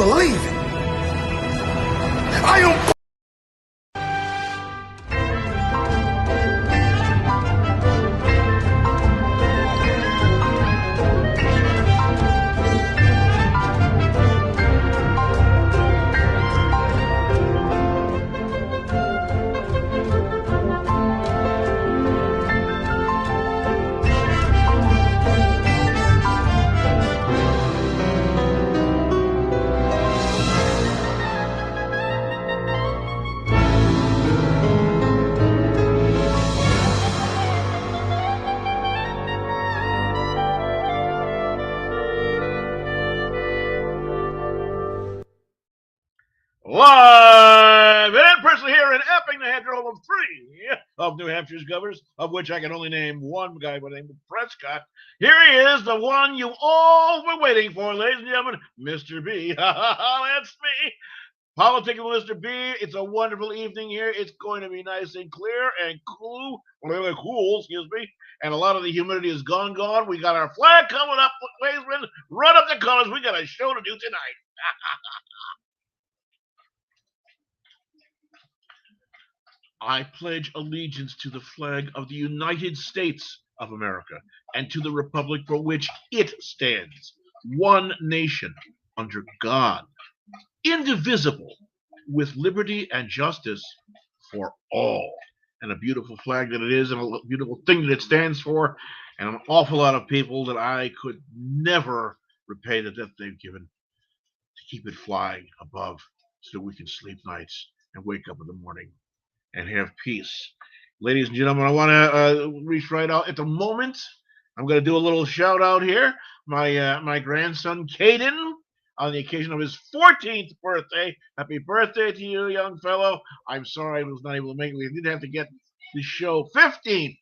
believe it. I don't. Live and in person here in Epping, the head home of three of New Hampshire's governors, of which I can only name one guy by the name of Prescott. Here he is, the one you all were waiting for, ladies and gentlemen, Mr. B. That's me. Politicking with Mr. B. It's a wonderful evening here. It's going to be nice and clear and cool, excuse me. And a lot of the humidity is gone. We got our flag coming up. Ladies and gentlemen, run up the colors. We got a show to do tonight. I pledge allegiance to the flag of the United States of America and to the republic for which it stands, one nation, under God, indivisible, with liberty and justice for all. And a beautiful flag that it is, and a beautiful thing that it stands for, and an awful lot of people that I could never repay the debt they've given to keep it flying above so that we can sleep nights and wake up in the morning and have peace. Ladies and gentlemen, I want to reach right out at the moment. I'm going to do a little shout out here. My grandson, Caden, on the occasion of his 14th birthday. Happy birthday to you, young fellow. I'm sorry I was not able to make it. We did have to get the show 15.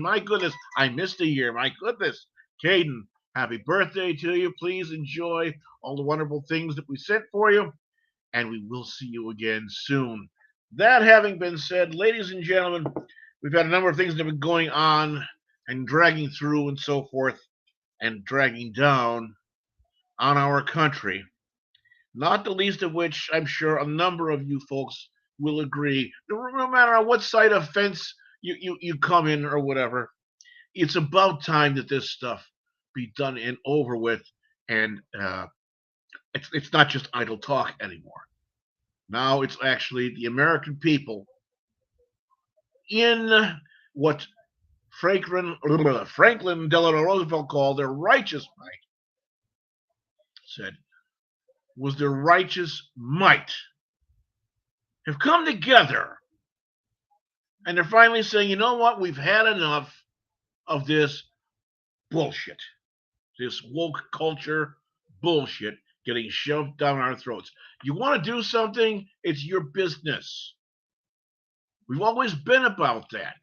My goodness. I missed a year. My goodness. Caden, happy birthday to you. Please enjoy all the wonderful things that we sent for you. And we will see you again soon. That having been said, ladies and gentlemen, we've had a number of things that have been going on and dragging through and so forth and dragging down on our country, not the least of which I'm sure a number of you folks will agree. No matter on what side of fence you come in or whatever, it's about time that this stuff be done and over with, and it's not just idle talk anymore. Now it's actually the American people in what Franklin Delano Roosevelt called their righteous might, said was their righteous might, have come together. And they're finally saying, you know what? We've had enough of this bullshit, this woke culture bullshit getting shoved down our throats. You want to do something, it's your business. We've always been about that.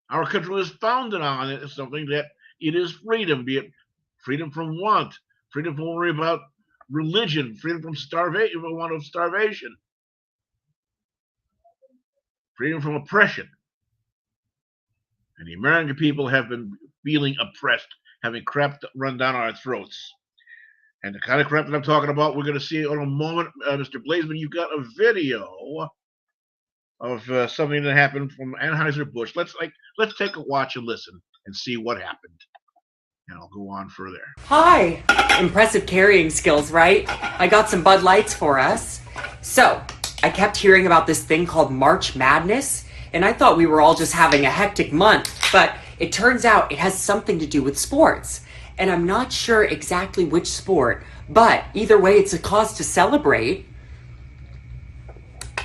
Our country was founded on it as something that it is freedom, be it freedom from want, freedom from worry about religion, freedom from starvation, want of starvation, freedom from oppression. And the American people have been feeling oppressed, having crap run down our throats. And the kind of crap that I'm talking about, we're going to see in a moment. Mr. Blazeman, you got a video of something that happened from Anheuser-Busch. Let's take a watch and listen and see what happened. And I'll go on further. Hi! Impressive carrying skills, right? I got some Bud Lights for us. So, I kept hearing about this thing called March Madness, and I thought we were all just having a hectic month, but it turns out it has something to do with sports. And I'm not sure exactly which sport, but either way, it's a cause to celebrate.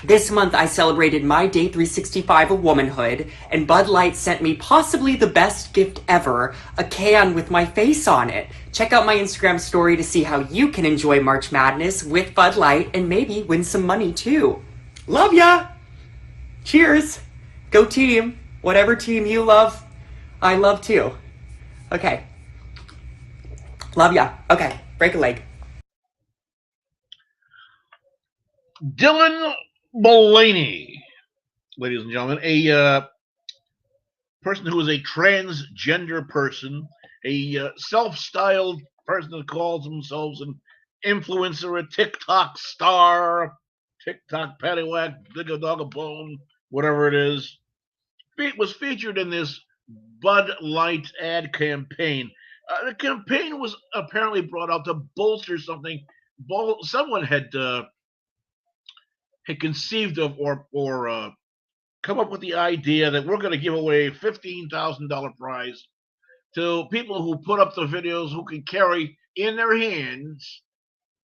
This month, I celebrated my day 365 of womanhood, and Bud Light sent me possibly the best gift ever, a can with my face on it. Check out my Instagram story to see how you can enjoy March Madness with Bud Light and maybe win some money too. Love ya! Cheers! Go team! Whatever team you love, I love too. Okay. Love ya. Okay, break a leg. Dylan Mullaney, ladies and gentlemen, a person who is a transgender person, a self-styled person that calls themselves an influencer, a TikTok star, TikTok paddywhack, dig a dog a bone, whatever it is, was featured in this Bud Light ad campaign. The campaign was apparently brought out to bolster something someone had conceived of or come up with the idea that we're going to give away $15,000 prize to people who put up the videos who can carry in their hands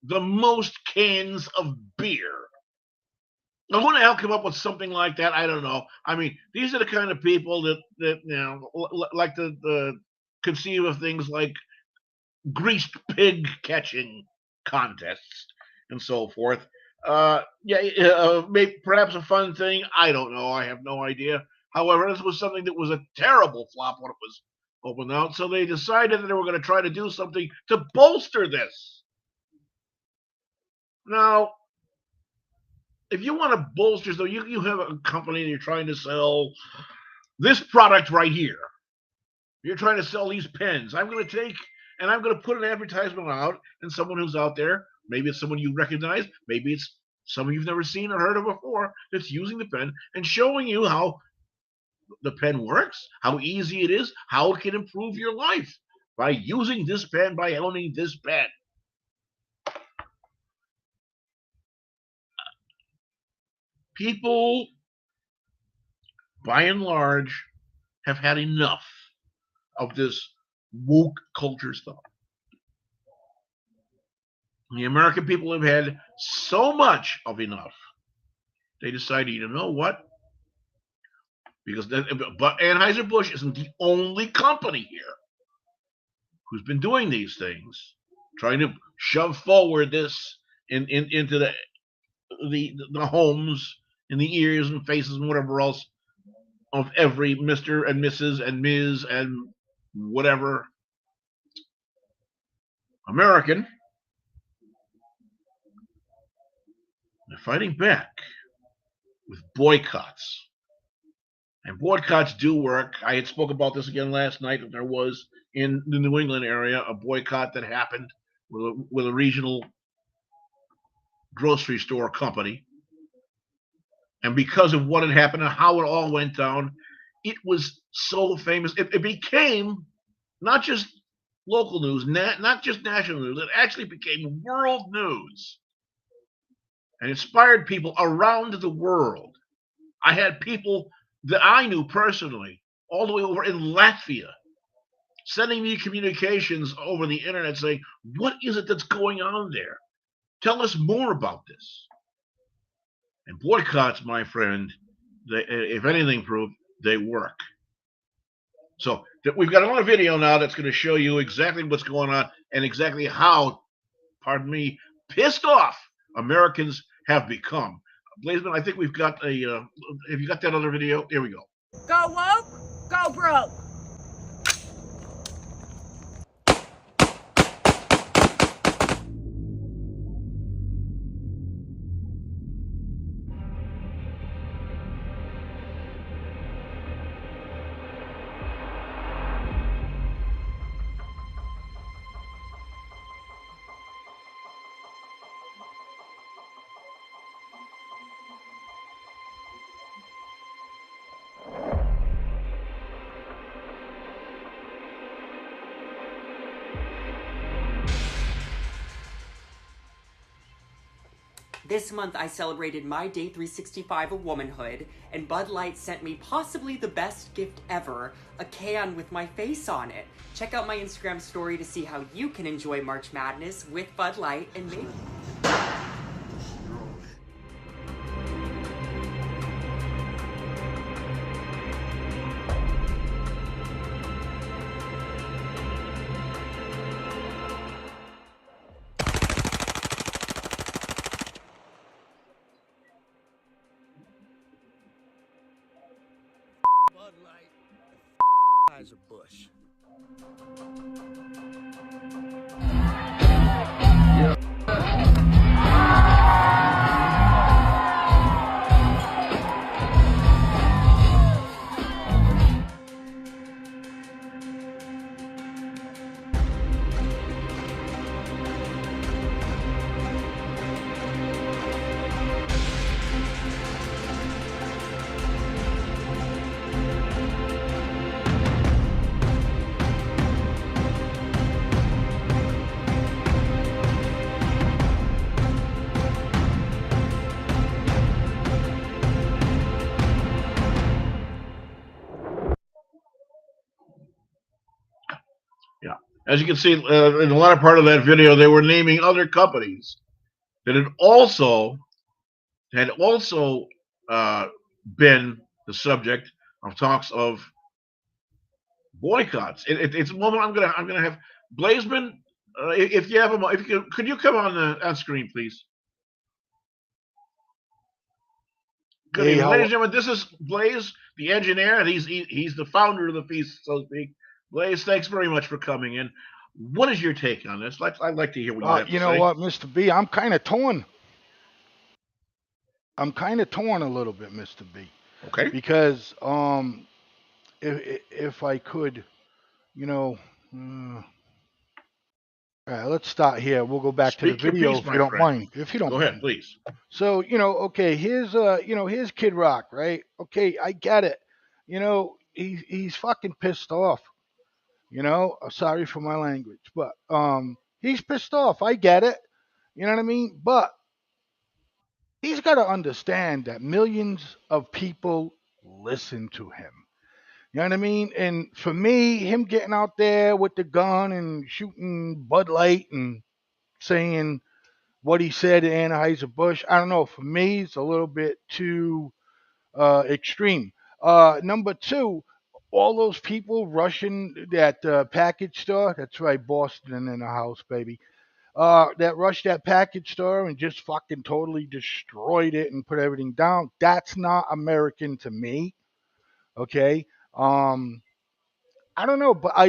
the most cans of beer. Now, who the hell come up with something like that? I don't know. I mean, these are the kind of people that like to conceive of things like greased pig catching contests and so forth. Maybe perhaps a fun thing. I don't know. I have no idea. However, this was something that was a terrible flop when it was opened out. So they decided that they were going to try to do something to bolster this. Now, if you want to bolster, so you have a company and you're trying to sell this product right here. You're trying to sell these pens. I'm going to take and I'm going to put an advertisement out, and someone who's out there, maybe it's someone you recognize, maybe it's someone you've never seen or heard of before, that's using the pen and showing you how the pen works, how easy it is, how it can improve your life by using this pen, by owning this pen. People, by and large, have had enough of this woke culture stuff. The American people have had so much of enough. They decided, you know what? But Anheuser-Busch isn't the only company here who's been doing these things, trying to shove forward this into the homes, in the ears and faces and whatever else of every Mr. and Mrs. and Ms. and whatever American. They're fighting back with boycotts. And boycotts do work. I had spoke about this again last night, that there was in the New England area a boycott that happened with a regional grocery store company. And because of what had happened and how it all went down, it was so famous. It became not just local news, not just national news. It actually became world news and inspired people around the world. I had people that I knew personally all the way over in Latvia sending me communications over the internet saying, what is it that's going on there? Tell us more about this. And boycotts, my friend, if anything prove, they work. So we've got another video now that's going to show you exactly what's going on and exactly how, pardon me, pissed off Americans have become. Blazeman, I think we've got have you got that other video? Here we go. Go woke, go broke. This month I celebrated my day 365 of womanhood, and Bud Light sent me possibly the best gift ever, a can with my face on it. Check out my Instagram story to see how you can enjoy March Madness with Bud Light and me. Bud Light, Anheuser-Busch. Yeah. As you can see in the latter part of that video, they were naming other companies that had also uh, been the subject of talks of boycotts. It's a moment I'm gonna have Blazeman. If you have if you could you come on screen, please? Good Hey, evening, ladies how? and gentlemen. This is Blaze, the engineer, and he's the founder of the piece, so to speak. Blaze, thanks very much for coming in. What is your take on this? I'd like to hear what you have to You know say. what, Mr. B? I'm kind of torn. I'm kind of torn a little bit, Mr. B, Okay. because if I could, you know, all right, let's start here. We'll go back to the Speak your video piece, if you my don't friend. mind. If you don't Go ahead, mind. please. So, okay, here's Kid Rock, right? Okay, I get it. He's fucking pissed off. Sorry for my language, but he's pissed off. I get it. You know what I mean? But he's got to understand that millions of people listen to him. You know what I mean? And for me, him getting out there with the gun and shooting Bud Light and saying what he said to Anheuser-Busch, I don't know. For me, it's a little bit too extreme. Number two, all those people rushing that package store. That's right, Boston in the house, baby. That rushed that package store and just fucking totally destroyed it and put everything down. That's not American to me. Okay. Um, I don't know, but I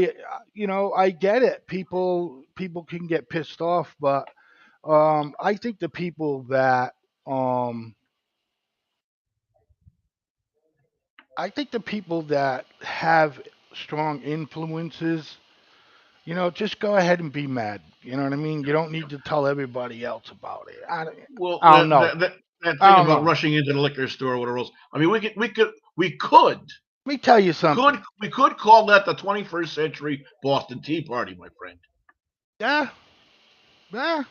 get it. People can get pissed off, but I think the people that um, have strong influences, just go ahead and be mad. You know what I mean? You don't need to tell everybody else about it. Well, I don't know. that I thing don't about know. rushing into the liquor store or whatever else. I mean, we could Let me tell you something. we could call that the 21st century Boston Tea Party, my friend. Yeah, yeah.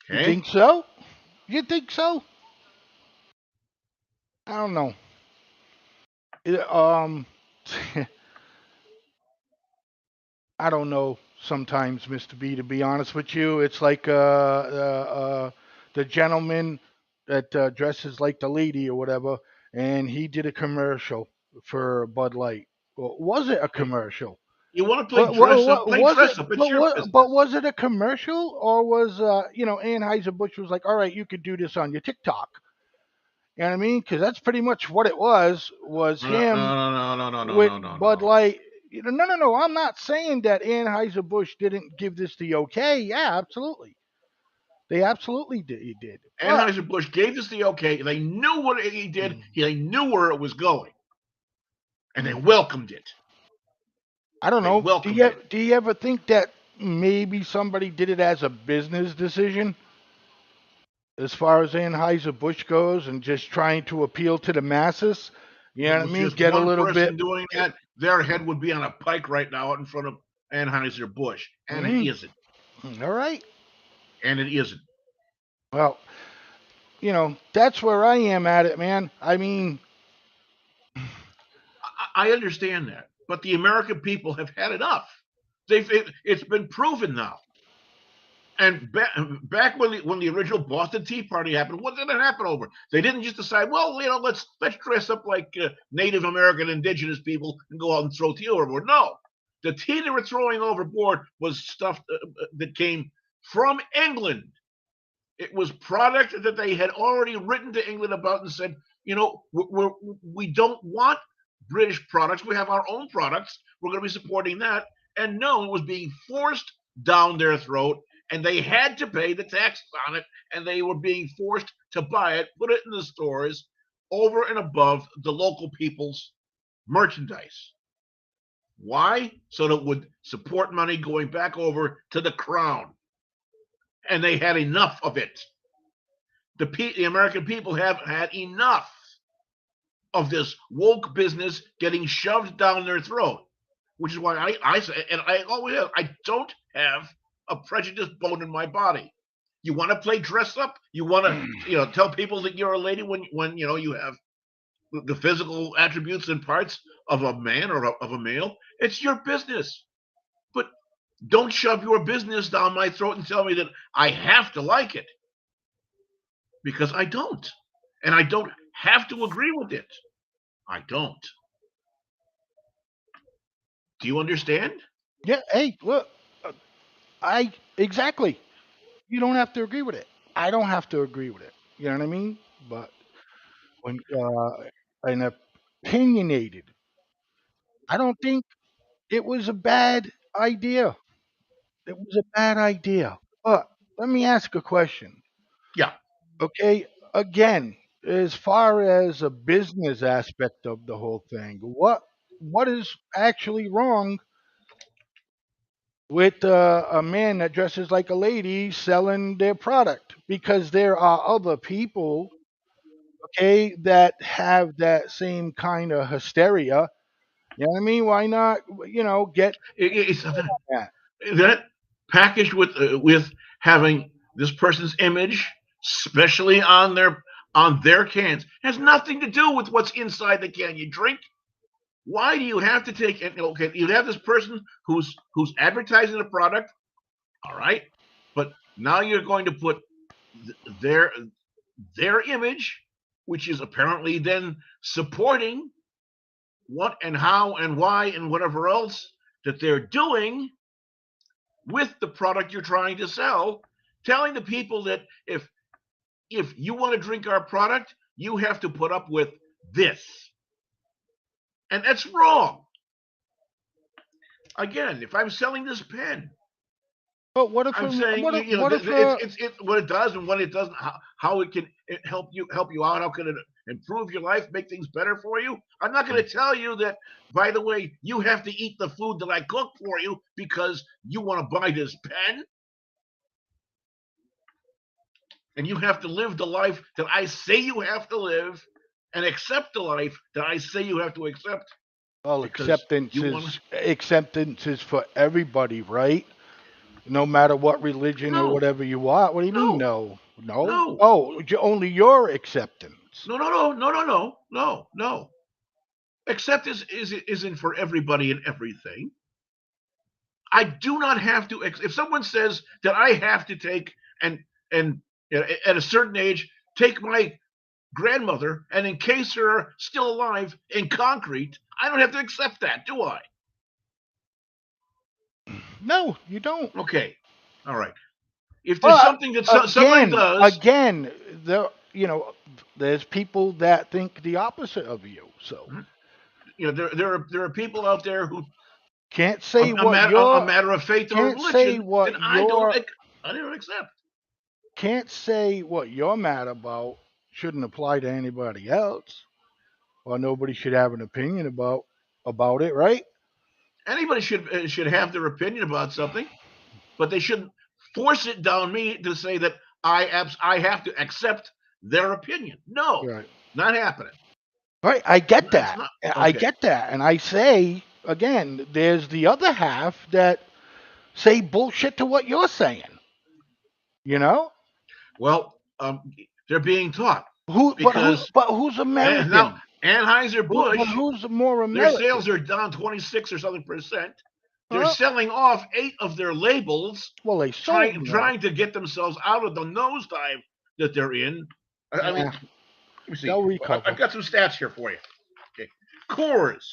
You Okay. think so? You think so? I don't know. It, I don't know. Sometimes, Mr. B, to be honest with you, it's like the gentleman that dresses like the lady or whatever, and he did a commercial for Bud Light. Well, was it a commercial? You want to play dress up? What Play was it? dress up. It's your But business. was it a commercial, or was Anheuser Busch was like, all right, you could do this on your TikTok. You know what I mean? Because that's pretty much what it was. Was No, him no, no, no, no, no, with no, no, Bud no. Light. No, no, no. I'm not saying that Anheuser Busch didn't give this the okay. Yeah, absolutely. They absolutely did. He did. But Anheuser Busch gave us the okay. They knew what he did. mm, They knew where it was going, and they mm, welcomed it. I don't They know. welcomed it. Do you ever think that maybe somebody did it as a business decision? As far as Anheuser-Busch goes and just trying to appeal to the masses. You If know it what I was mean? just Get a one little bit. person doing that, their head would be on a pike right now out in front of Anheuser Busch, and it Mm-hmm. isn't. All right. And it isn't. Well, that's where I am at it, man. I mean, I understand that, but the American people have had enough. It's been proven now. And back when the original Boston Tea Party happened, what did it happen over? They didn't just decide, well, let's dress up like Native American indigenous people and go out and throw tea overboard. No, the tea they were throwing overboard was stuff that came from England. It was product that they had already written to England about and said, we don't want British products. We have our own products. We're going to be supporting that. And no, it was being forced down their throat, and they had to pay the taxes on it, and they were being forced to buy it, put it in the stores over and above the local people's merchandise. Why? So that it would support money going back over to the crown. And they had enough of it. The American people have had enough of this woke business getting shoved down their throat, which is why I say, and I always have, I don't have a prejudiced bone in my body. You want to play dress up? You want to, tell people that you're a lady when you have the physical attributes and parts of a man or of a male? It's your business. Don't shove your business down my throat and tell me that I have to like it, because I don't. And I don't have to agree with it. I don't. Do you understand? Yeah. Hey, look, uh, exactly. You don't have to agree with it. I don't have to agree with it. You know what I mean? But when an opinionated, I don't think it was a bad idea. It was a bad idea. But let me ask a question. Yeah. Okay, again, as far as a business aspect of the whole thing, what is actually wrong with a man that dresses like a lady selling their product? Because there are other people, okay, that have that same kind of hysteria. You know what I mean? Why not, get It's that? that packaged with having this person's image, especially on their cans, has nothing to do with what's inside the can you drink. Why do you have to take it? Okay, you have this person who's advertising the product, all right, but now you're going to put their their image, which is apparently then supporting what and how and why and whatever else that they're doing with the product you're trying to sell, telling the people that if you want to drink our product, you have to put up with this. And that's wrong. Again, if I'm selling this pen, But what if I'm saying what if it's what it does and what it doesn't, how it can help you out, how can it improve your life, make things better for you. I'm not going to tell you that, by the way, you have to eat the food that I cook for you because you want to buy this pen, and you have to live the life that I say you have to live, and accept the life that I say you have to accept, well, because you want to. acceptance is for everybody, right? No matter what religion or No, whatever you are. What do you mean? no, No, no. no, Oh, only your acceptance. no, no, no, no, no, no, no, no. Acceptance isn't for everybody and everything. I do not have to. If someone says that I have to take and at a certain age take my grandmother and encase her still alive in concrete, I don't have to accept that, do I? No, you don't. Okay, all right. If there's But something that somebody again, does, again, there's people that think the opposite of you. So there are people out there who can't say what a your matter of faith or can't say religion that what your I don't accept. can't say what you're mad about shouldn't apply to anybody else, or nobody should have an opinion about it, right? Anybody should have their opinion about something, but they shouldn't force it down me to say that I have to accept their opinion. No, Right. not happening. Right. I get It's that. not I okay. get that. And I say again, there's the other half that say bullshit to what you're saying. You know? Well, they're being taught Who but who because but who's now American? Anheuser But Busch, who's more their American? sales are down 26 or something percent. They're Huh? selling off 8 of their labels, Well, they sold more. trying to get themselves out of the nosedive that they're in. I mean, Yeah, let me see. they'll I've recover. got some stats here for you. Okay, Coors,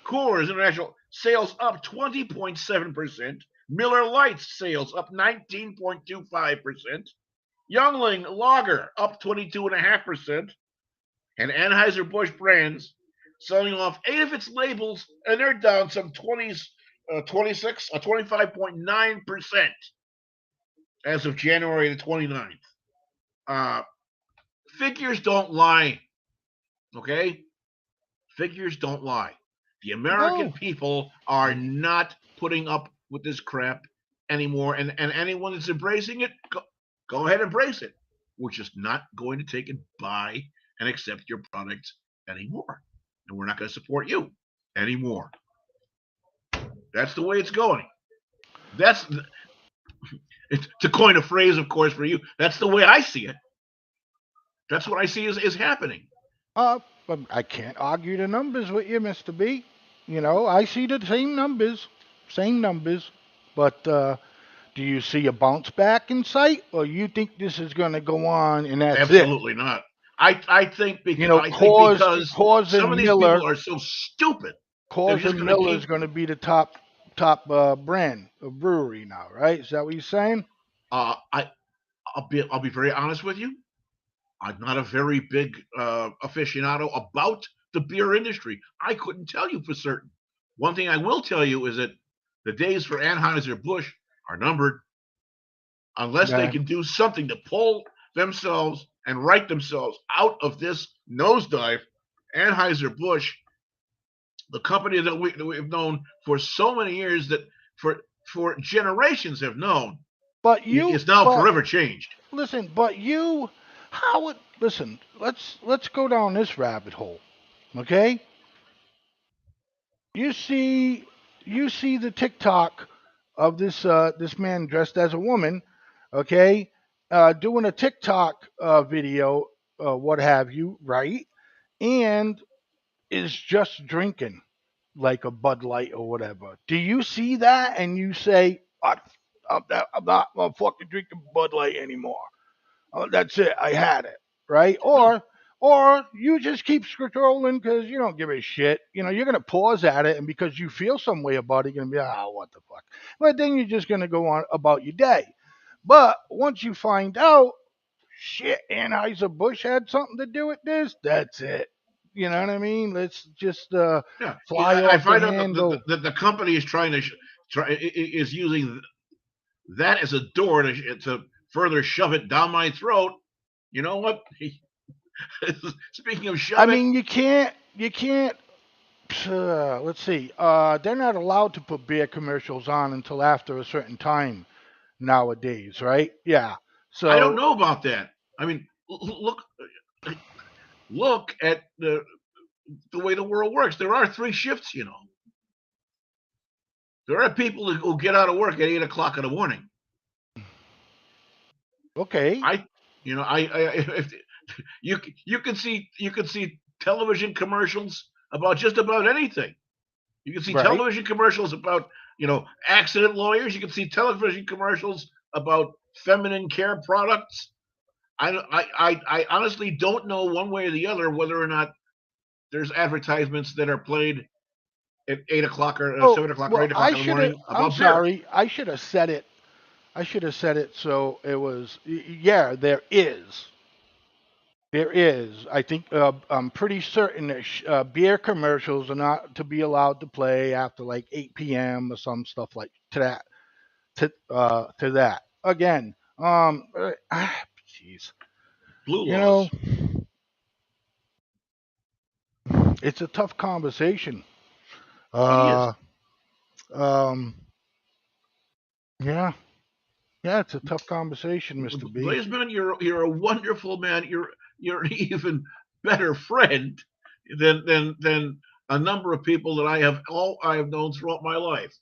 Coors International sales up 20.7%. Miller Lite's sales up 19.25%. Youngling Lager up 22.5%. And Anheuser-Busch brands selling off 8 of its labels, and they're down some 25.9% as of January the 29th. Uh, Figures don't lie, okay? Figures don't lie. The American No. people are not putting up with this crap anymore, and anyone that's embracing it, go ahead and embrace it. We're just not going to take and buy and accept your product anymore, and we're not going to support you anymore. That's the way it's going. That's to coin a phrase, of course, for you. That's the way I see it. That's what I see is happening. But I can't argue the numbers with you, Mr. B. I see the same numbers. same numbers, but do you see a bounce back in sight, or you think this is going to go on and that's it? Absolutely not. I think You know, I think because Cause some of and these people Miller, are so stupid, they're Cause just and going to Miller keep. is going to be the top brand of brewery now, right? Is that what you're saying? I I'll be very honest with you. I'm not a very big aficionado about the beer industry. I couldn't tell you for certain. One thing I will tell you is that the days for Anheuser Busch are numbered unless they Yeah. can do something to pull themselves and right themselves out of this nosedive. Anheuser Busch, the company that we've known for so many years, that for generations have known, But you, is now but forever changed. listen, but you, how it? Listen, let's go down this rabbit hole, okay? You see, you see the TikTok of this man dressed as a woman, okay, doing a TikTok video, what have you, right? And is just drinking like a Bud Light or whatever. Do you see that and you say, I'm not fucking drinking Bud Light anymore. Oh, that's it. I had it, right? No, Or you just keep scrolling because you don't give a shit. You know, you're gonna pause at it, and because you feel some way about it, you're gonna be, what the fuck? But then you're just gonna go on about your day. But once you find out, shit, Anheuser Busch had something to do with this. That's it. You know what I mean? Let's just yeah, fly I off the find out that handle. the company is trying to is using that as a door to further shove it down my throat. You know what? Speaking of I shove it, mean, you can't. Let's see. They're not allowed to put beer commercials on until after a certain time nowadays, right? Yeah. I don't So know about that. I mean, look at the way the world works. There are three shifts. You know, there are people who get out of work at 8 o'clock in the morning. okay, I, if you can see television commercials about just about anything. You can see right. television commercials about accident lawyers. You can see television commercials about feminine care products. I honestly don't know one way or the other whether or not there's advertisements that are played at 8 o'clock or Oh 7 o'clock or well, 8 o'clock in the morning I'm about beer. sorry. I should have said it. I should have said it so it was. Yeah, there is. There is. I think I'm pretty certain that beer commercials are not to be allowed to play after like 8 p.m. or some stuff like to that. To that again. Jeez. Blue You know, laws. it's a tough conversation. It is. Uh, um, yeah, yeah, it's a tough conversation, Mister B. Blazeman, you're a wonderful man. You're an even better friend than a number of people that I have known throughout my life.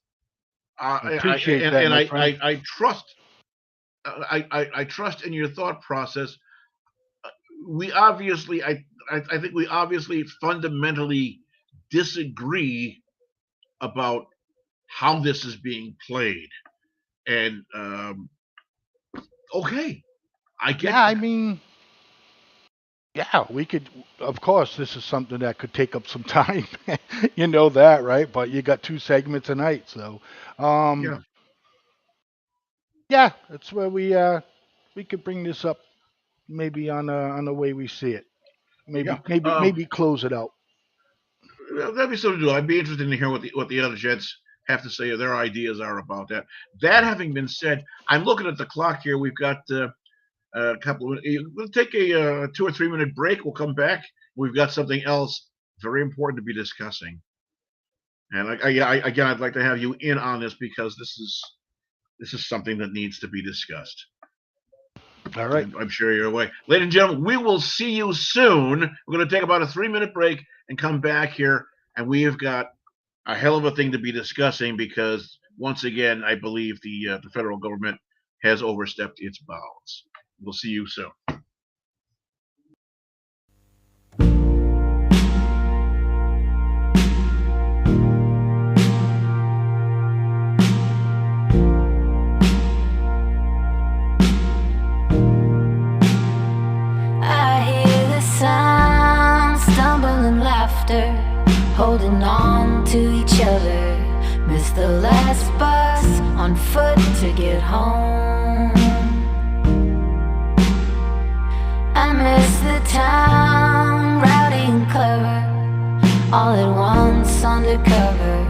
I appreciate that, my friend. I trust I trust in your thought process. We obviously I think we obviously fundamentally disagree about how this is being played, and okay, I get Yeah, I that. mean, yeah, we could. Of course, this is something that could take up some time. You know that, right? But you got two segments a night, so um, Yeah, yeah, that's where we could bring this up maybe on the way we see it. yeah. Maybe close it out. That'd be something to do. I'd be interested to hear what the other gents have to say, or their ideas are about that. That having been said, I'm looking at the clock here. We've got a couple of. We'll take a 2 or 3 minute break. We'll come back. We've got something else very important to be discussing. And again, I'd like to have you in on this because this is something that needs to be discussed. All right. I'm sure you're away. Ladies and gentlemen, we will see you soon. We're going to take about a 3 minute break and come back here. And we have got a hell of a thing to be discussing because, once again, I believe the federal government has overstepped its bounds. We'll see you soon. Missed the last bus on foot to get home. I miss the town, rowdy and clever, all at once undercover,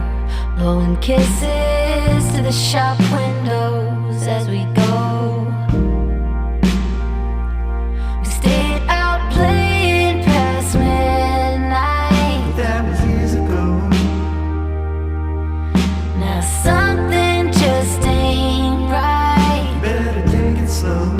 blowing kisses to the shop windows as we go. We stayed out playing past midnight. That was years ago. Now something just ain't right. Better take it slow.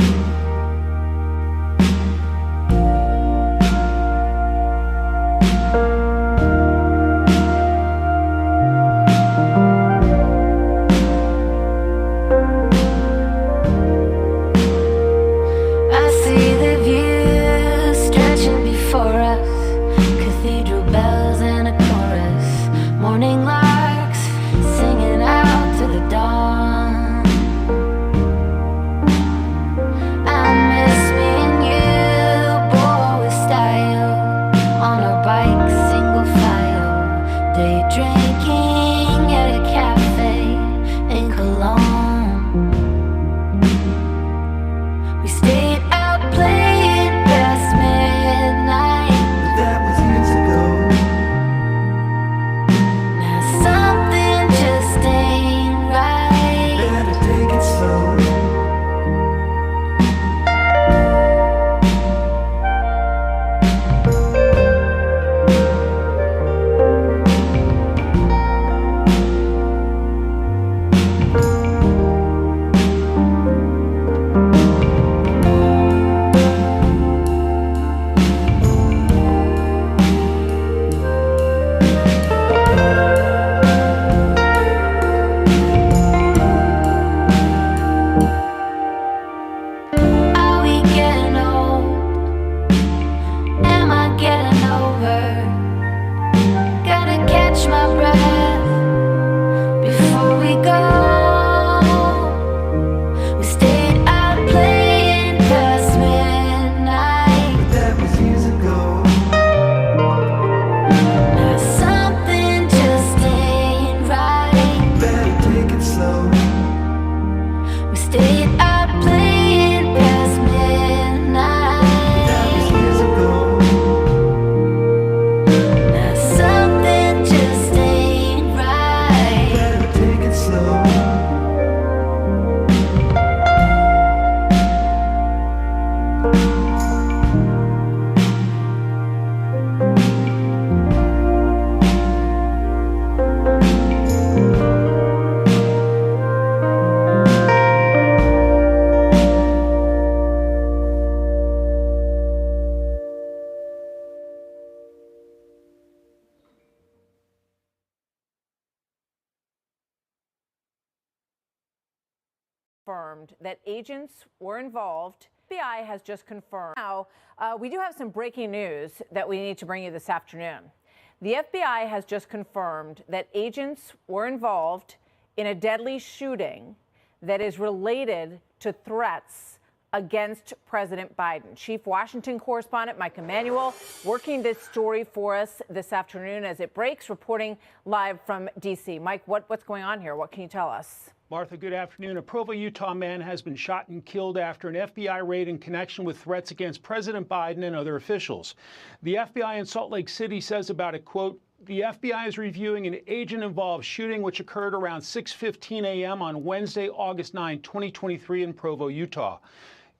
That agents were involved. FBI has just confirmed. Now, we do have some breaking news that we need to bring you this afternoon. The FBI has just confirmed that agents were involved in a deadly shooting that is related to threats against President Biden. Chief Washington correspondent Mike Emanuel working this story for us this afternoon as it breaks, reporting live from D.C. Mike, what's going on here? What can you tell us? Martha, good afternoon. A Provo, Utah man has been shot and killed after an FBI raid in connection with threats against President Biden and other officials. The FBI in Salt Lake City says about it, quote, the FBI is reviewing an agent-involved shooting which occurred around 6:15 a.m. on Wednesday, August 9, 2023 in Provo, Utah.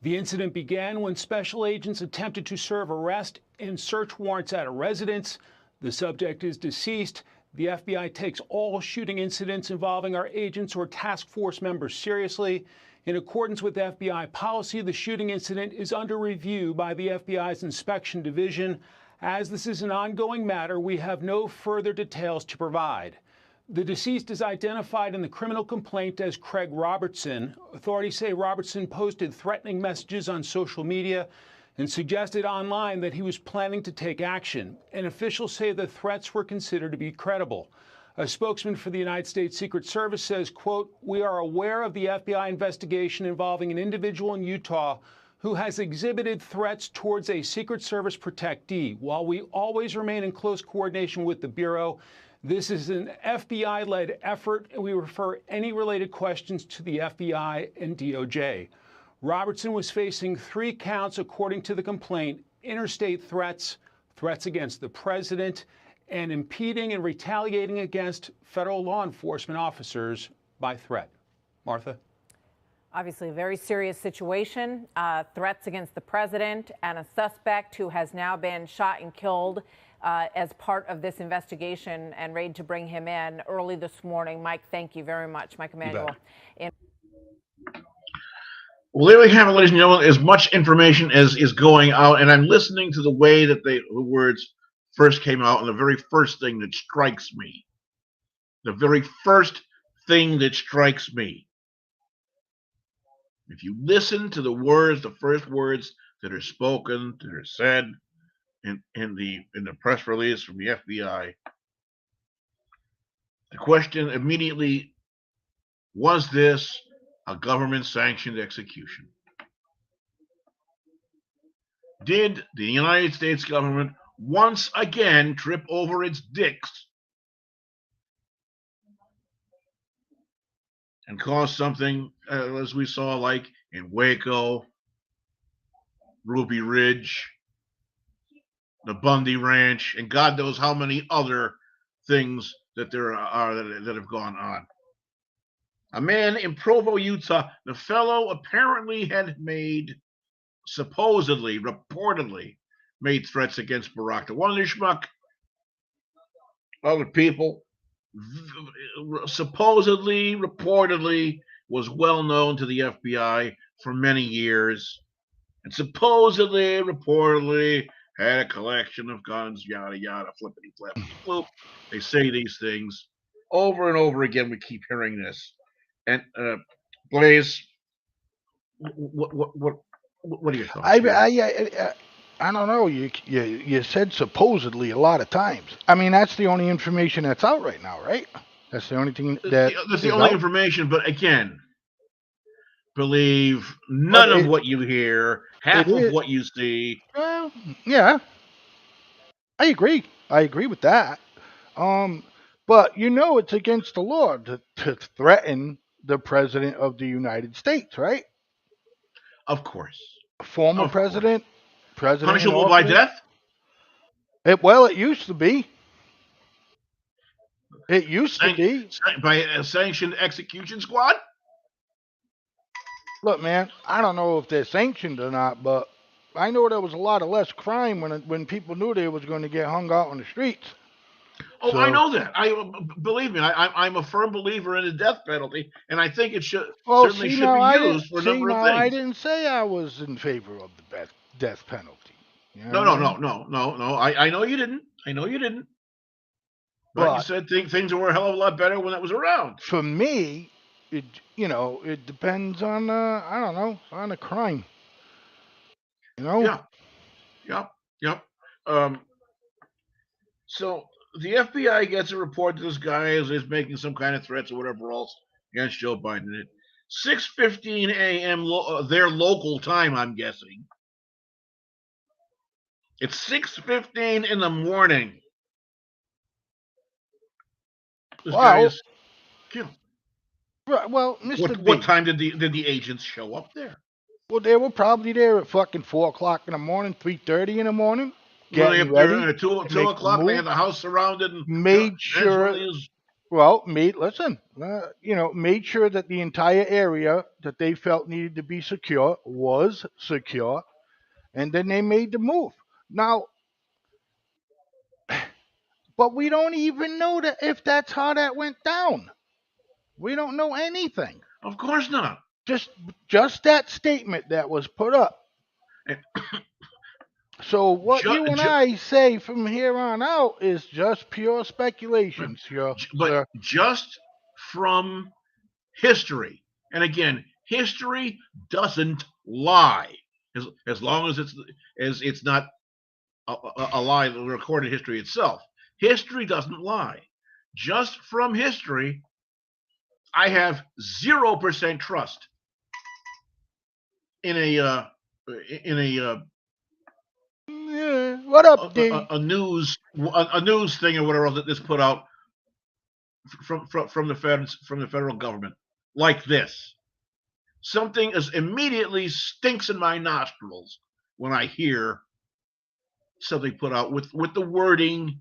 The incident began when special agents attempted to serve arrest and search warrants at a residence. The subject is deceased. The FBI takes all shooting incidents involving our agents or task force members seriously. In accordance with FBI policy, the shooting incident is under review by the FBI's Inspection Division. As this is an ongoing matter, we have no further details to provide. The deceased is identified in the criminal complaint as Craig Robertson. Authorities say Robertson posted threatening messages on social media and suggested online that he was planning to take action. And officials say the threats were considered to be credible. A spokesman for the United States Secret Service says, quote, we are aware of the FBI investigation involving an individual in Utah who has exhibited threats towards a Secret Service protectee. While we always remain in close coordination with the Bureau, This is an FBI-led effort, and we refer any related questions to the FBI and DOJ. Robertson was facing 3 counts according to the complaint: interstate threats, threats against the president, and impeding and retaliating against federal law enforcement officers by threat. Martha? Obviously, a very serious situation. Threats against the president and a suspect who has now been shot and killed as part of this investigation and raid to bring him in early this morning. Mike, thank you very much. Mike Emanuel. Well, there we have it, ladies and gentlemen. As much information as is going out, and I'm listening to the way that the words first came out, and the very first thing that strikes me, if you listen to the words, the first words that are spoken, that are said in the press release from the FBI, the question immediately: was this a government-sanctioned execution? Did the United States government once again trip over its dicks and cause something, as we saw, like in Waco, Ruby Ridge, the Bundy Ranch, and God knows how many other things that there are that have gone on? A man in Provo, Utah, the fellow apparently had reportedly made threats against Barack. The one schmuck, other people, reportedly was well known to the FBI for many years, and reportedly had a collection of guns, yada yada, flippity flip floop. They say these things over and over again. We keep hearing this. And Blaze, what are your thoughts? I don't know. You said supposedly a lot of times. I mean, that's the only information that's out right now, right? That's the only thing that's the only information. But again, believe none of what you hear, half of what you see. Well, yeah, I agree. I agree with that. But it's against the law to threaten the president of the United States, right? Of course. Former president. Punishable by death? It used to be. It used to be. By a sanctioned execution squad? Look, man, I don't know if they're sanctioned or not, but I know there was a lot of less crime when people knew they was going to get hung out on the streets. Oh, so, I know that. Believe me, I'm a firm believer in the death penalty, and I think it should be used for a number of things. I didn't say I was in favor of the death penalty. You know No. I know you didn't. But you said things were a hell of a lot better when it was around. For me, it depends on on the crime. Yeah. Yep. So the FBI gets a report that this guy is making some kind of threats or whatever else against Joe Biden at 6:15 a.m. Their local time, I'm guessing. It's 6:15 in the morning. This guy is killed. Right, well, Mr. What time did the agents show up there? Well, they were probably there at fucking 4 o'clock in the morning, 3:30 in the morning. Were they up there at 2 o'clock? They had the house surrounded and made sure. Made sure that the entire area that they felt needed to be secure was secure, and then they made the move. Now, but we don't even know that if that's how that went down. We don't know anything. Of course not. Just that statement that was put up. So what you and I say from here on out is just pure speculation, sir. But just from history, and again, history doesn't lie as long as it's not a lie, the recorded history itself. History doesn't lie. Just from history, I have 0% trust in a what up, a news thing or whatever else that this put out from the federal government like this. Something immediately stinks in my nostrils when I hear something put out with the wording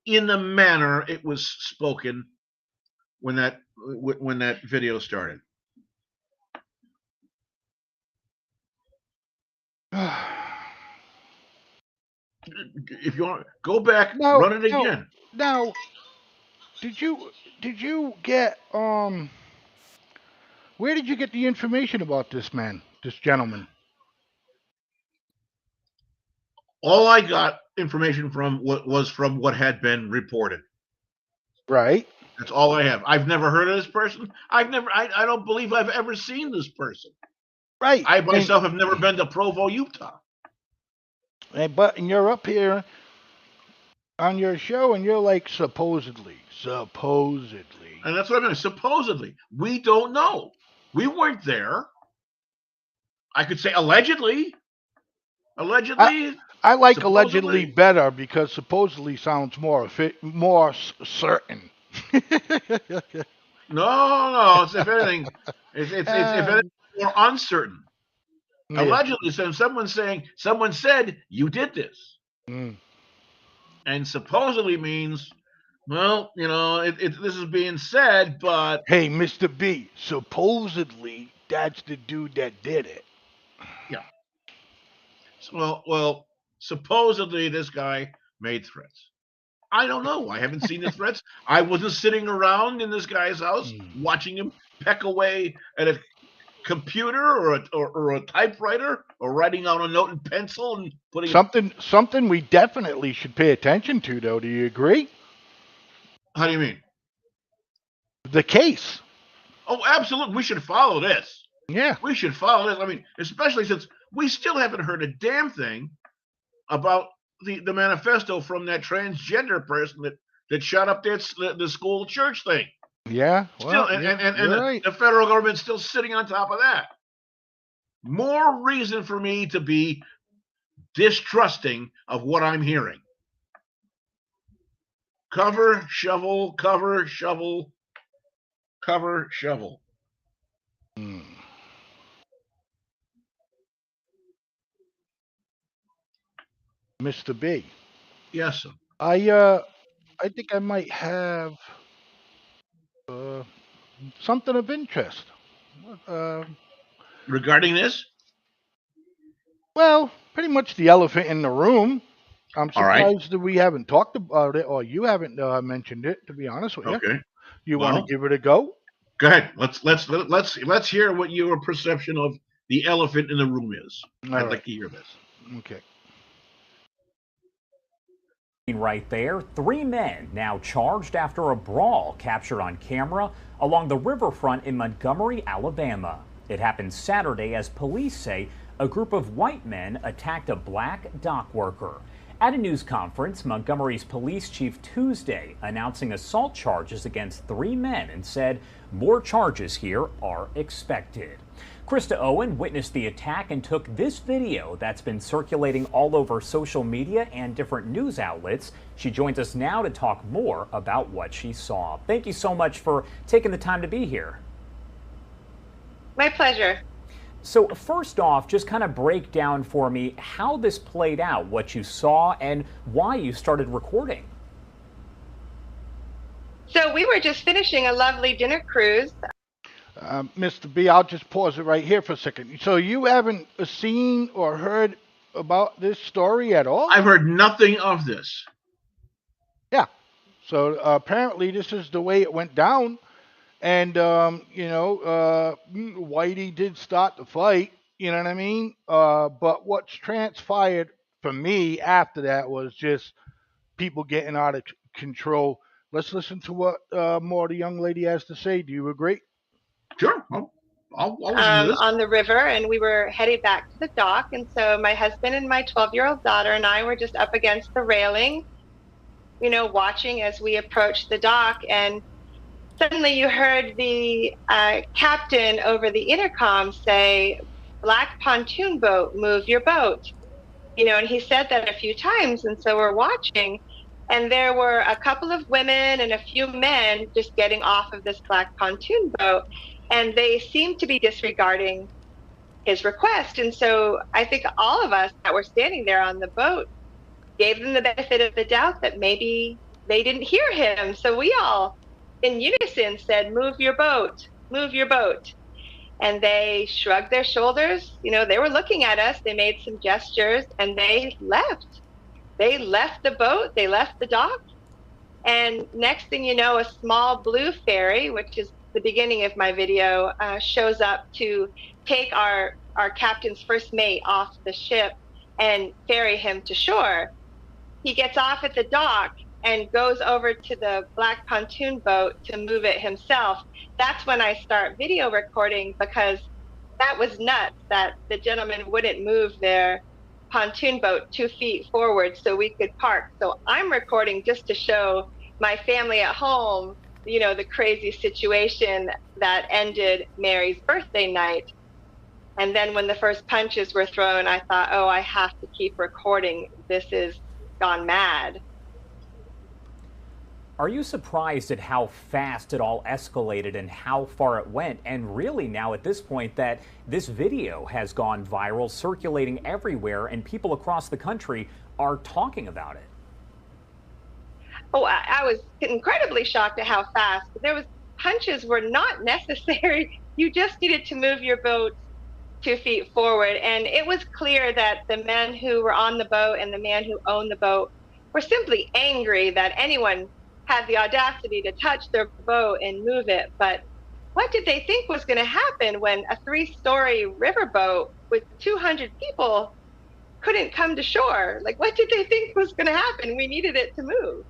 in the manner it was spoken when that video started. If you want, go back, run it again. Now, did you get where did you get the information about this gentleman? All I got information from was from what had been reported. Right. That's all I have. I've never heard of this person. I don't believe I've ever seen this person. Right. I myself have never been to Provo, Utah. But you're up here on your show and you're like supposedly. And that's what I mean. Supposedly. We don't know. We weren't there. I could say allegedly. Allegedly. I like allegedly better because supposedly sounds more certain. No. It's if anything, it's if anything more uncertain. Yeah. Allegedly, someone said you did this, and supposedly means, well, this is being said, but hey, Mr. B, supposedly that's the dude that did it. Yeah. Well, supposedly this guy made threats. I don't know. I haven't seen the threats. I wasn't sitting around in this guy's house watching him peck away at a computer or a typewriter or writing out a note in pencil and putting something we definitely should pay attention to, though. Do you agree? How do you mean? The case. Oh, absolutely. We should follow this. Yeah. We should follow this. I mean, especially since we still haven't heard a damn thing about the manifesto from that transgender person that shot up the school church thing. Yeah. Well, and the federal government's still sitting on top of that. More reason for me to be distrusting of what I'm hearing. Cover, shovel, cover, shovel, cover, shovel. Mr. B. Yes, sir. I think I might have something of interest. Regarding this? Well, pretty much the elephant in the room. I'm surprised that we haven't talked about it, or you haven't mentioned it. To be honest with you, okay. You want to give it a go? Go ahead. Let's hear what your perception of the elephant in the room is. I'd like to hear this. Okay. Right there, 3 men now charged after a brawl captured on camera along the riverfront in Montgomery, Alabama. It happened Saturday as police say a group of white men attacked a black dock worker. At a news conference, Montgomery's police chief Tuesday announcing assault charges against 3 men and said more charges here are expected. Krista Owen witnessed the attack and took this video that's been circulating all over social media and different news outlets. She joins us now to talk more about what she saw. Thank you so much for taking the time to be here. My pleasure. So first off, just kind of break down for me how this played out, what you saw, and why you started recording. So we were just finishing a lovely dinner cruise. Mr. B, I'll just pause it right here for a second. So you haven't seen or heard about this story at all? I've heard nothing of this. Yeah. So apparently this is the way it went down. And, Whitey did start the fight, you know what I mean? But what's transpired for me after that was just people getting out of control. Let's listen to what more the young lady has to say. Do you agree? Sure. I'll listen to this. On the river, and we were headed back to the dock. And so my husband and my 12-year-old daughter and I were just up against the railing, watching as we approached the dock. And suddenly you heard the captain over the intercom say, "Black pontoon boat, move your boat." And he said that a few times. And so we're watching. And there were a couple of women and a few men just getting off of this black pontoon boat, and they seemed to be disregarding his request. And so I think all of us that were standing there on the boat gave them the benefit of the doubt that maybe they didn't hear him. So we all in unison said, "Move your boat, move your boat." And they shrugged their shoulders. You know, they were looking at us, they made some gestures, and they left. They left the boat, they left the dock. And next thing you know, a small blue ferry, which is the beginning of my video, shows up to take our captain's first mate off the ship and ferry him to shore. He gets off at the dock and goes over to the black pontoon boat to move it himself. That's when I start video recording, because that was nuts that the gentleman wouldn't move their pontoon boat 2 feet forward so we could park. So I'm recording just to show my family at home, you know, the crazy situation that ended Mary's birthday night. And then when the first punches were thrown, I thought, oh, I have to keep recording. This is gone mad. Are you surprised at how fast it all escalated and how far it went? And really now at this point that this video has gone viral, circulating everywhere, and people across the country are talking about it. Oh, I was incredibly shocked at how fast. Punches were not necessary. You just needed to move your boat 2 feet forward. And it was clear that the men who were on the boat and the man who owned the boat were simply angry that anyone had the audacity to touch their boat and move it. But what did they think was going to happen when a 3-story riverboat with 200 people couldn't come to shore? Like, what did they think was going to happen? We needed it to move.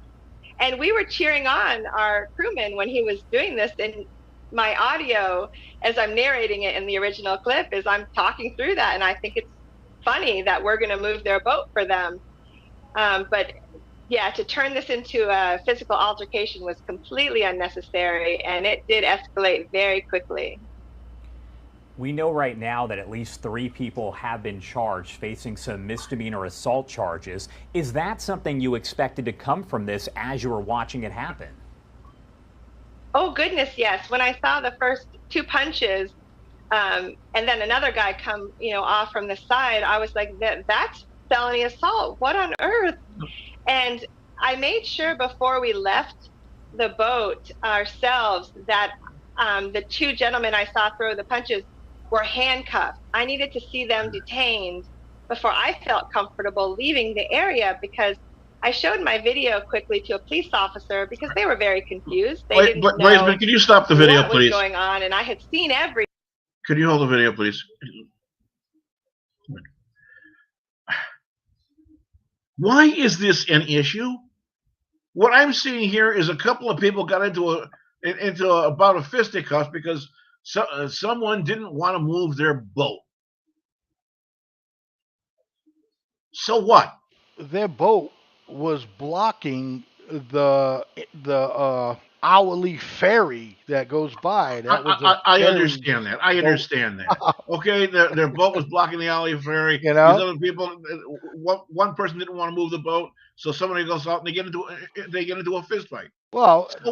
And we were cheering on our crewman when he was doing this. And my audio, as I'm narrating it in the original clip, is I'm talking through that. And I think it's funny that we're going to move their boat for them. But yeah, to turn this into a physical altercation was completely unnecessary, and it did escalate very quickly. We know right now that at least 3 people have been charged, facing some misdemeanor assault charges. Is that something you expected to come from this as you were watching it happen? Oh, goodness, yes. When I saw the first 2 punches, and then another guy come, off from the side, I was like, that's felony assault. What on earth? And I made sure before we left the boat ourselves that the 2 gentlemen I saw throw the punches were handcuffed. I needed to see them detained before I felt comfortable leaving the area, because I showed my video quickly to a police officer because they were very confused. They didn't know Blazeman, can you stop the video, what please? was going on, and I had seen every. Could you hold the video, please? Why is this an issue? What I'm seeing here is a couple of people got into about a fisticuffs because someone didn't want to move their boat. So what? Their boat was blocking the hourly ferry that goes by. That was I understand that. I understand that. Okay, their boat was blocking the alley ferry. You know? These other people, one person didn't want to move the boat, so somebody goes out and they get into a fist fight. Well, So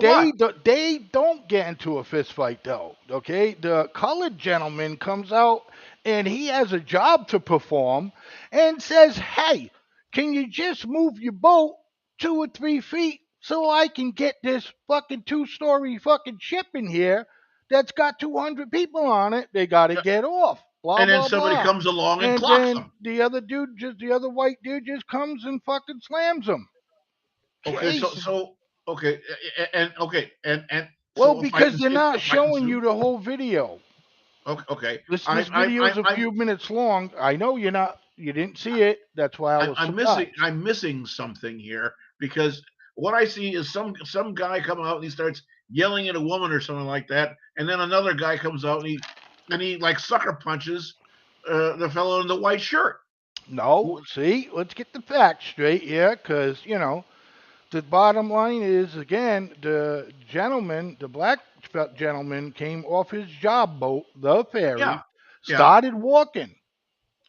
they don't get into a fist fight though. Okay, the colored gentleman comes out and he has a job to perform and says, "Hey, can you just move your boat 2 or 3 feet so I can get this fucking 2-story fucking ship in here that's got 200 people on it? They got to get off." Blah, and then blah, somebody blah. comes along and And clocks then them. the other white dude just comes and fucking slams him. Okay, Jeez. so okay, and Well, so because they're not showing you the whole video. Okay. This video is a few minutes long. I know you didn't see it. That's why I was surprised. I'm missing something here, because what I see is some guy come out and he starts yelling at a woman or something like that, and then another guy comes out and he like sucker punches the fellow in the white shirt. No, see, let's get the facts straight, because the bottom line is, again, the black gentleman came off his job boat, the ferry, started walking,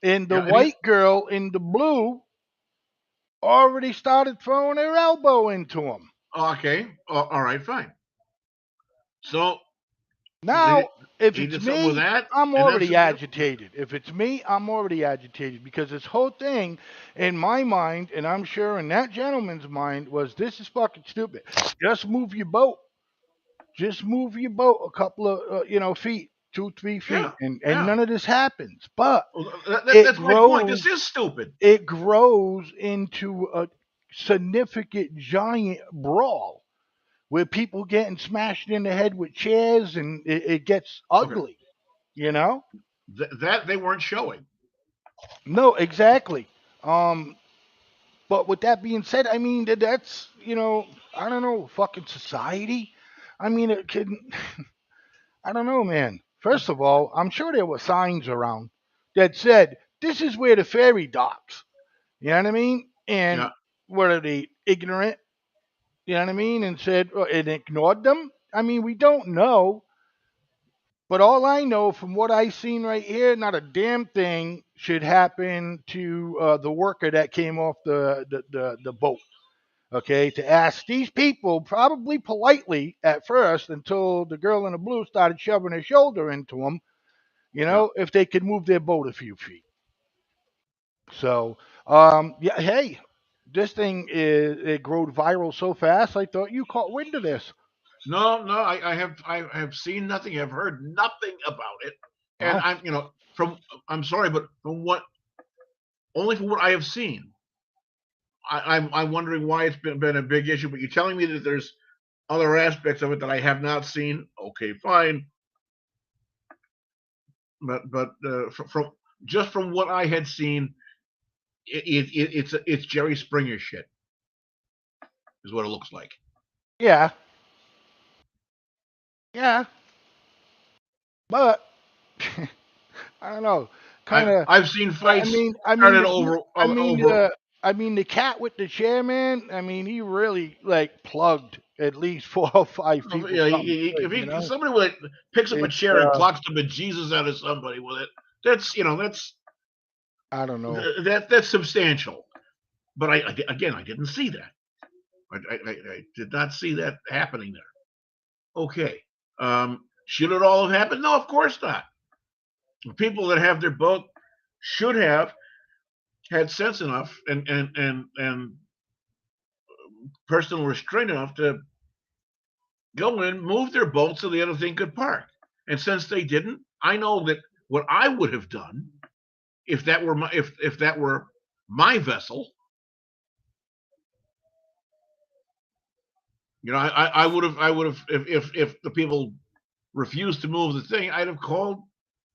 and the white girl in the blue already started throwing their elbow into him. Okay. All right. Fine. So Now, if he it's did something with me, that, I'm and that's already agitated. If it's me, I'm already agitated because this whole thing, in my mind, and I'm sure in that gentleman's mind, was this is fucking stupid. Just move your boat. Just move your boat a couple of feet, 2-3 feet, yeah, and yeah. none of this happens. But Well, it that's my point. This grows is stupid. it grows into a significant giant brawl where people getting smashed in the head with chairs and it gets Okay. ugly, you know? That they weren't showing. No, exactly. Um, but with that being said, I mean that's I don't know, fucking society. I mean, it can. I don't know, man. First of all, I'm sure there were signs around that said this is where the ferry docks. You know what I mean? And Yeah. were they ignorant? You know what I mean? And said and ignored them. I mean, we don't know. But all I know from what I seen right here, not a damn thing should happen to the worker that came off the boat. Okay, to ask these people, probably politely at first, until the girl in the blue started shoving her shoulder into them, Yeah. if they could move their boat a few feet. So, yeah, hey, this thing it grew viral so fast. I thought you caught wind of this. No, no. I have seen nothing. I've heard nothing about it. And Wow. I'm sorry, but from what only from what I have seen, I'm wondering why it's been a big issue. But you're telling me that there's other aspects of it that I have not seen. Okay, fine. But from just from what I had seen, it's Jerry Springer shit is what it looks like. Yeah, yeah, but I don't know. Kind of. I've seen I fights mean, I mean started the over I mean over. the I mean the cat with the chair, man. I mean, he really like plugged at least 4 or 5 people Yeah, something good. if somebody would picks up a It's chair and clocks the bejesus out of somebody with it, that's I don't know. that's substantial. But again, I didn't see that. I did not see that happening there. Okay. Should it all have happened? No, of course not. People that have their boat should have had sense enough and personal restraint enough to go in, move their boat so the other thing could park. And since they didn't, I know that what I would have done if that were if that were my vessel, I would have if the people refused to move the thing, I'd have called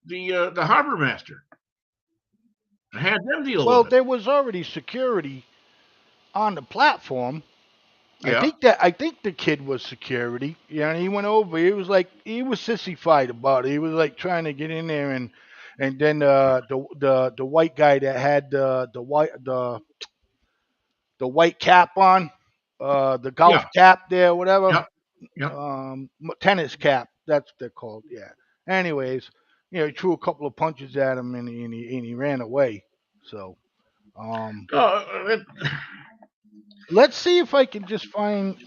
the harbor master and had them deal Well, with it. there was already security on the platform. Yeah, I think the kid was security. Yeah, he went over. He was like he was sissified about it. He was like trying to get in there and then the white guy that had the white cap on, the golf yeah, cap there, whatever, yeah, yeah. tennis cap. That's what they're called. Yeah. Anyways, he threw a couple of punches at him and he ran away. So, um, Uh, let's see if I can just find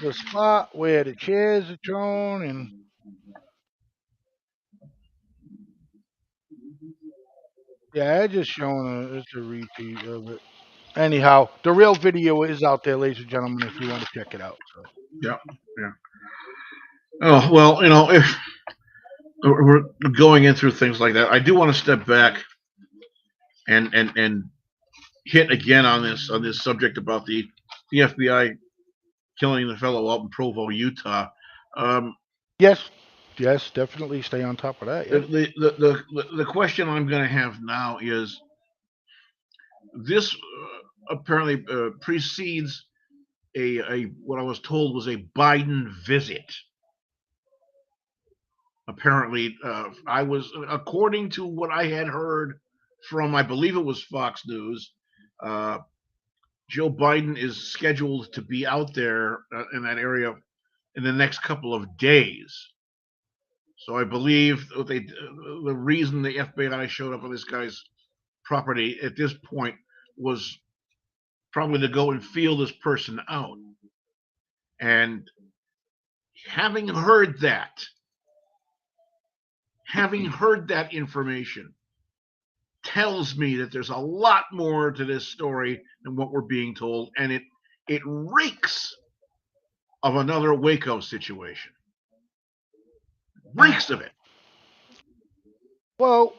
the spot where the chairs are thrown and yeah, I just showing it's a repeat of it. Anyhow, the real video is out there, ladies and gentlemen, if you want to check it out. So yeah, yeah. Oh well, if we're going in through things like that, I do want to step back and hit again on this subject about the FBI killing the fellow out in Provo, Utah. Um, yes, yes, definitely stay on top of that. the, Yep. the question I'm going to have now is this apparently precedes a what I was told was a Biden visit. Apparently, I was according to what I had heard from I believe it was Fox News. Uh, Joe Biden is scheduled to be out there in that area in the next couple of days. So I believe the reason the FBI showed up on this guy's property at this point was probably to go and feel this person out. And having heard that information tells me that there's a lot more to this story than what we're being told, and it reeks of another Waco situation. Reeks of it. Well,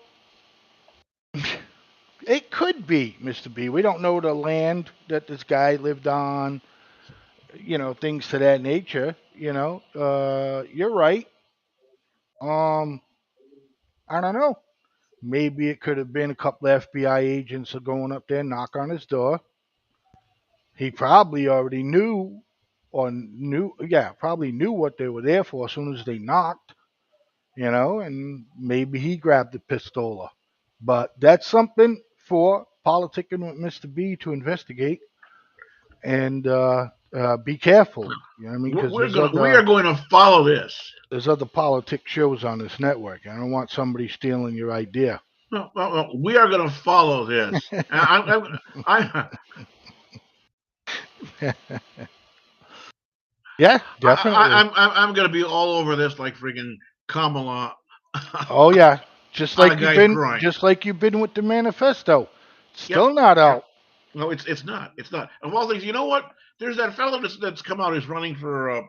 it could be, Mr. B. We don't know the land that this guy lived on, things to that nature, You're right. I don't know. Maybe it could have been a couple of FBI agents are going up there, knock on his door. He probably already knew probably knew what they were there for as soon as they knocked, and maybe he grabbed the pistola. But that's something for Politicking with Mr. B to investigate and be careful. You know what I mean? Because we are going to follow this. There's other politics shows on this network. I don't want somebody stealing your idea. No, we are going to follow this. Yeah, definitely. I'm going to be all over this like freaking Kamala. Oh yeah, just like you've been with the manifesto. Still not out. No, it's not. It's not. Of all things, you know what? There's that fellow that's come out. Who's running for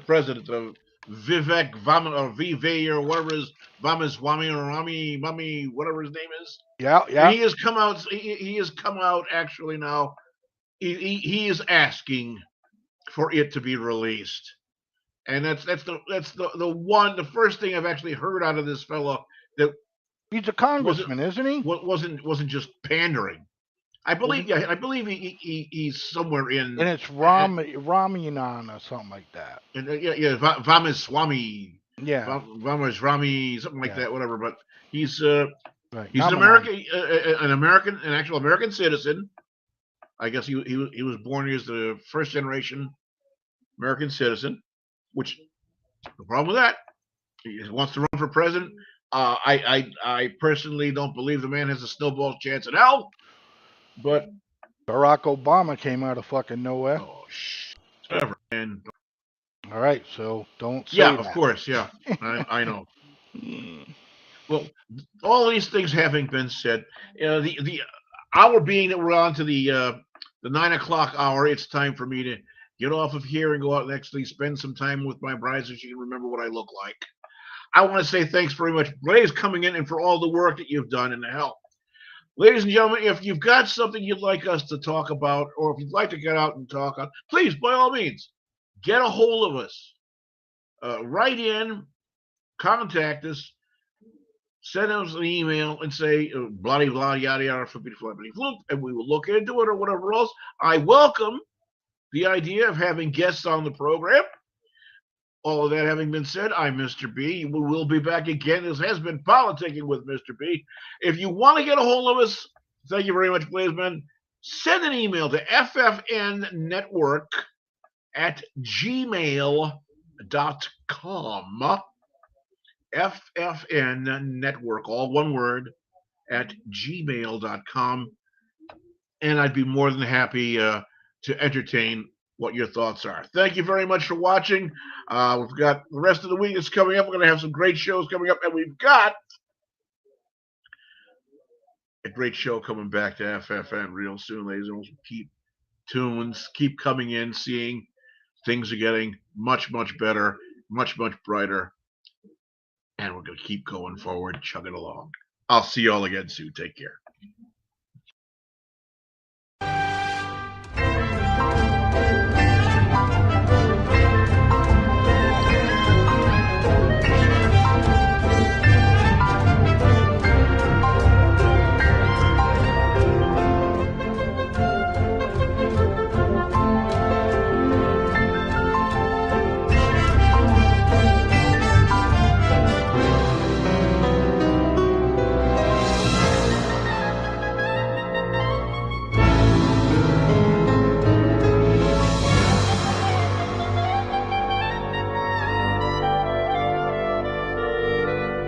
president of Vivek Vaman or Vive or whatever his Vamaswamy or Mummy, whatever his name is. Yeah. And he has come out. He has come out actually now. He is asking for it to be released, and that's the first thing I've actually heard out of this fellow that he's a congressman, isn't he? Wasn't just pandering. I believe he's somewhere in. And it's Ramianan or something like that. And Vamaswamy. Yeah. Vamaswamy, something like that, whatever. But he's right. He's an actual American citizen. I guess he was born as the first generation American citizen, which no problem with that. He wants to run for president. I personally don't believe the man has a snowball's chance in hell. But Barack Obama came out of fucking nowhere. Oh, whatever. And all right, so don't say yeah, that. Of course, yeah, I know. Well, all these things having been said, the hour being that we're on to the 9 o'clock hour, it's time for me to get off of here and go out and actually spend some time with my bride so she can remember what I look like. I want to say thanks very much, Blaze, coming in and for all the work that you've done and the help. Ladies and gentlemen, if you've got something you'd like us to talk about, or if you'd like to get out and talk on, please, by all means, get a hold of us. Write in, contact us, send us an email and say, blah, blah, yada, yada, flippity, flippity, floop, and we will look into it or whatever else. I welcome the idea of having guests on the program. All of that having been said, I'm Mr. B. We will be back again. This has been Politicking with Mr. B. If you want to get a hold of us, thank you very much, Blazeman. Send an email to ffnnetwork@gmail.com. FFN Network, all one word, @gmail.com. And I'd be more than happy to entertain what your thoughts are. Thank you very much for watching. We've got the rest of the week is coming up. We're going to have some great shows coming up, and we've got a great show coming back to FFN real soon, ladies and gentlemen. Keep tunes, keep coming in, seeing things are getting much, much better, much, much brighter, and we're going to keep going forward, chugging along. I'll see you all again soon. Take care.